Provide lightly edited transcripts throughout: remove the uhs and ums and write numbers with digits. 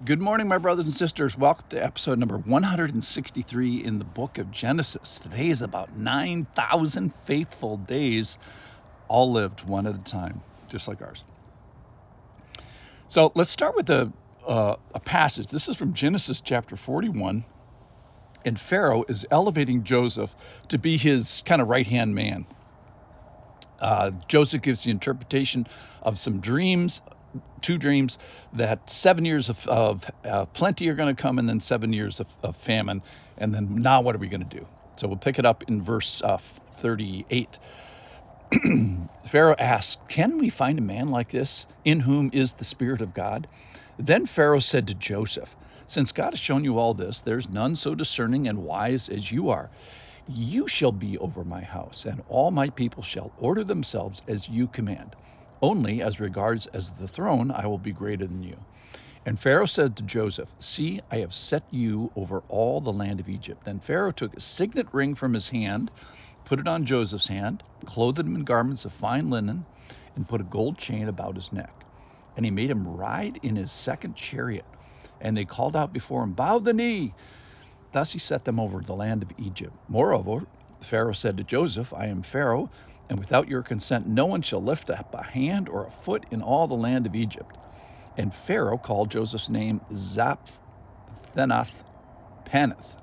Good morning, my brothers and sisters. Welcome to episode number 163 in the book of Genesis. Today is about 9,000 faithful days, all lived one at a time, just like ours. So let's start with a passage. This is from Genesis chapter 41, and Pharaoh is elevating Joseph to be his kind of right-hand man. Joseph gives the interpretation of some dreams, two dreams, that 7 years of plenty are going to come, and then 7 years of famine. And then now what are we going to do? So we'll pick it up in verse 38. Pharaoh asks, "Can we find a man like this in whom is the Spirit of God?" Then Pharaoh said to Joseph, "Since God has shown you all this, there's none so discerning and wise as you are. You shall be over my house, and all my people shall order themselves as you command. Only as regards as the throne, I will be greater than you." And Pharaoh said to Joseph, "See, I have set you over all the land of Egypt." Then Pharaoh took a signet ring from his hand, put it on Joseph's hand, clothed him in garments of fine linen, and put a gold chain about his neck. And he made him ride in his second chariot. And they called out before him, "Bow the knee." Thus he set them over the land of Egypt. Moreover, Pharaoh said to Joseph, "I am Pharaoh, and without your consent no one shall lift up a hand or a foot in all the land of Egypt." And Pharaoh called Joseph's name Zaphenath-Paneah.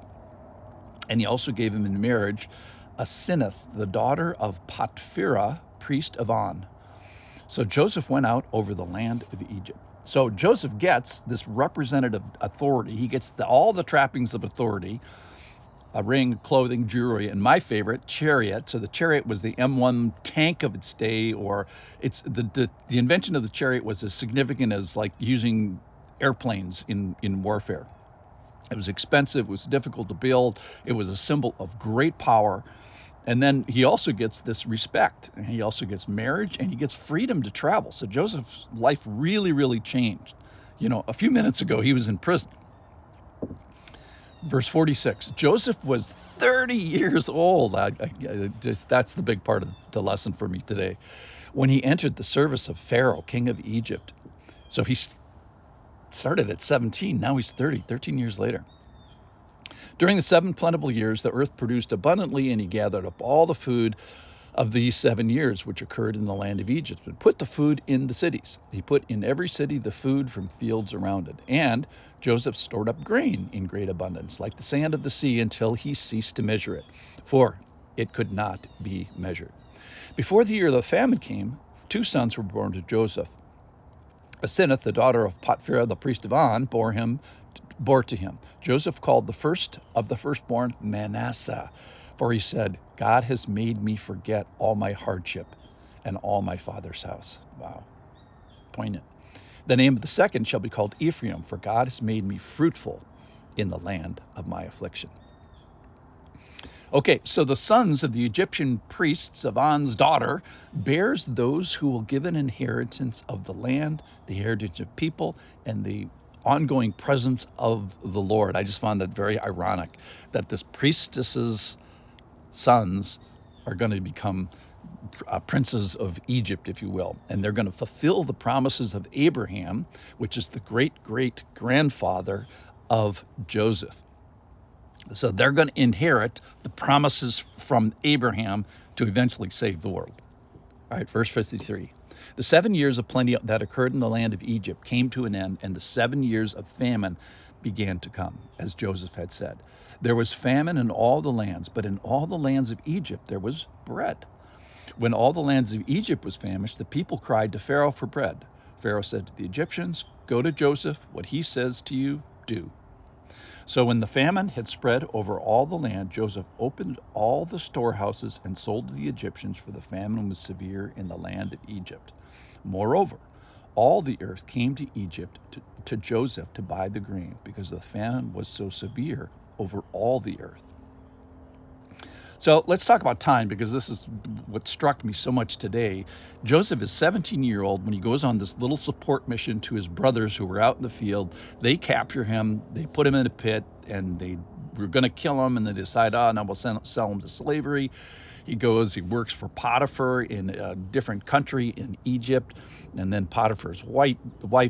And he also gave him in marriage Asenath, the daughter of Potipharah, priest of On. So Joseph went out over the land of Egypt. So Joseph gets this representative authority. He gets all the trappings of authority: a ring, clothing, jewelry, and my favorite, chariot. So the chariot was the M1 tank of its day, or it's the invention of the chariot was as significant as like using airplanes in warfare. It was expensive, it was difficult to build, it was a symbol of great power. And then he also gets this respect, and he also gets marriage, and he gets freedom to travel. So Joseph's life really, really changed. A few minutes ago, he was in prison. Verse 46, Joseph was 30 years old. That's the big part of the lesson for me today. When he entered the service of Pharaoh, king of Egypt. So he started at 17, now he's 30, 13 years later. During the 7 plentiful years, the earth produced abundantly, and he gathered up all the food of these 7 years which occurred in the land of Egypt, and put the food in the cities. He put in every city the food from fields around it. And Joseph stored up grain in great abundance, like the sand of the sea, until he ceased to measure it, for it could not be measured. Before the year of the famine came, 2 sons were born to Joseph. Asenath, the daughter of Potipharah, the priest of On, bore to him. Joseph called the first of the firstborn Manasseh, for he said, "God has made me forget all my hardship and all my father's house." Wow, poignant. The name of the second shall be called Ephraim, for God has made me fruitful in the land of my affliction. Okay, so the sons of the Egyptian priests of On's daughter bears those who will give an inheritance of the land, the heritage of people, and the ongoing presence of the Lord. I just found that very ironic that this priestess's sons are going to become princes of Egypt, if you will, and they're going to fulfill the promises of Abraham, which is the great-great-grandfather of Joseph. So they're going to inherit the promises from Abraham to eventually save the world. All right, verse 53. The 7 years of plenty that occurred in the land of Egypt came to an end, and the 7 years of famine began to come, as Joseph had said. There was famine in all the lands, but in all the lands of Egypt there was bread. When all the lands of Egypt was famished, the people cried to Pharaoh for bread. Pharaoh said to the Egyptians, "Go to Joseph, what he says to you, do." So when the famine had spread over all the land, Joseph opened all the storehouses and sold to the Egyptians, for the famine was severe in the land of Egypt. Moreover, all the earth came to Egypt to Joseph to buy the grain, because the famine was so severe over all the earth. So let's talk about time, because this is what struck me so much today. Joseph is 17-year-old when he goes on this little support mission to his brothers who were out in the field. They capture him, they put him in a pit, and they were going to kill him, and they decide, now we'll sell him to slavery. He goes, he works for Potiphar in a different country in Egypt, and then Potiphar's wife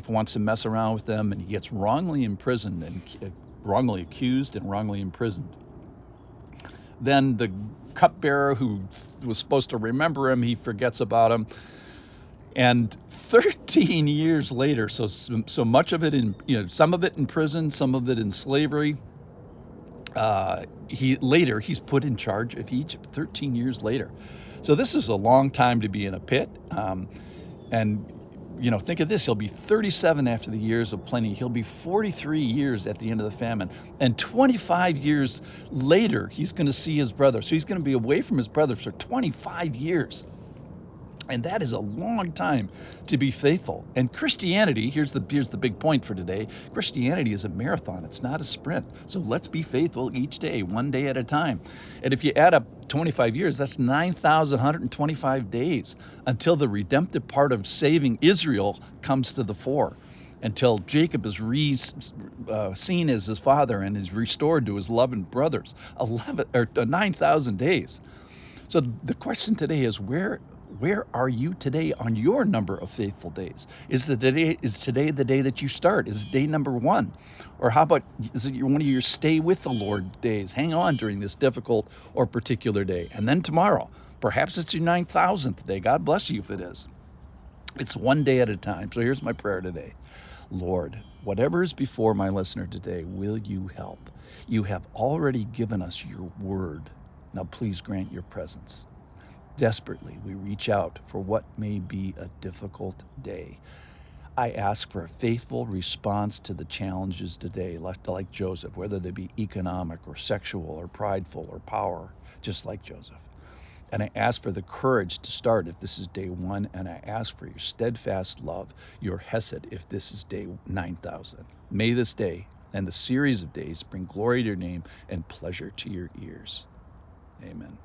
wants to mess around with them, and he gets wrongly imprisoned and wrongly accused and wrongly imprisoned. Then the cupbearer who was supposed to remember him, he forgets about him. And 13 years later, so much of it in, some of it in prison, some of it in slavery. He's put in charge of Egypt 13 years later. So this is a long time to be in a pit. And think of this, he'll be 37 after the years of plenty. He'll be 43 years at the end of the famine. And 25 years later, he's going to see his brother. So he's going to be away from his brother for 25 years. And that is a long time to be faithful. And Christianity, here's the big point for today. Christianity is a marathon. It's not a sprint. So let's be faithful each day, one day at a time. And if you add up 25 years, that's 9,125 days until the redemptive part of saving Israel comes to the fore, until Jacob is seen as his father and is restored to his loving brothers. 9,000 days. So the question today is, where are you today on your number of faithful days? Is today the day that you start? Is it day number 1? Or how about, is it one of your stay with the Lord days? Hang on during this difficult or particular day. And then tomorrow, perhaps it's your 9,000th day. God bless you if it is. It's one day at a time. So here's my prayer today. Lord, whatever is before my listener today, will you help? You have already given us your word. Now please grant your presence. Desperately, we reach out for what may be a difficult day. I ask for a faithful response to the challenges today, like Joseph, whether they be economic or sexual or prideful or power, just like Joseph. And I ask for the courage to start if this is day 1, and I ask for your steadfast love, your hesed, if this is day 9,000. May this day and the series of days bring glory to your name and pleasure to your ears. Amen.